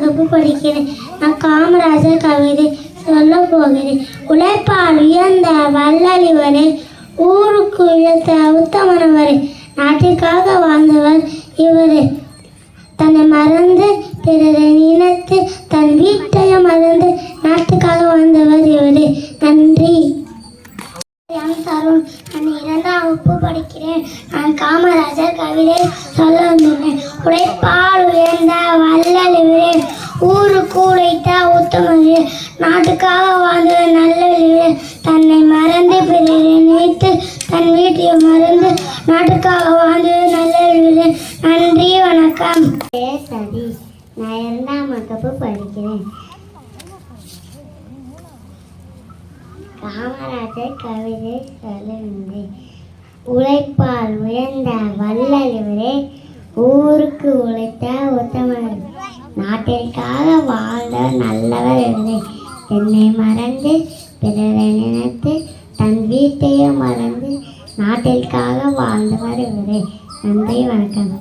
வகுப்பு படிக்கிறேன். நான் காமராஜர் கவிதை சொல்ல போகிறேன். உழைப்பால் உயர்ந்த வள்ளல் இவரே, ஊருக்கு உழைத்த உத்தமனவரே, நாட்டிற்காக வாழ்ந்தவர் இவரே. தன்னை மறந்து பிறரை நினைத்து தன் வீட்டையும் மறந்து நாட்டுக்காக வாழ்ந்தவர் இவரே. நன்றி. தருண். நான் 2ஆம் வகுப்பு படிக்கிறேன். நான் காமராஜர் கவிதை சொல்ல வந்துள்ளேன். உழைப்பால் உயர்ந்த வள்ளல் இவரே, ஊருக்கு உழைத்த உத்தமரே, நாட்டுக்காக வாழ்ந்த நல்லவர் இவரே. தன்னை மறந்து பிறரை நினைத்து தன் வீட்டை மறந்து நாட்டுக்காக வாழ்ந்த நல்லவர் இவரே. நன்றி, வணக்கம். சரி, நான் 2ஆம் வகுப்பு படிக்கிறேன். காமராஜர் கவிதை சொல்லுங்கள். உழைப்பால் உயர்ந்த வள்ளல் இவரே, ஊருக்கு உழைத்த உத்தமர், நாட்டிற்காக வாழ்ந்த நல்லவர் இவரே. என்னை மறந்து பிறரை நினைத்து தன் வீட்டையும் மறந்து நாட்டிற்காக வாழ்ந்தவர் இவரே. நன்றி, வணக்கம்.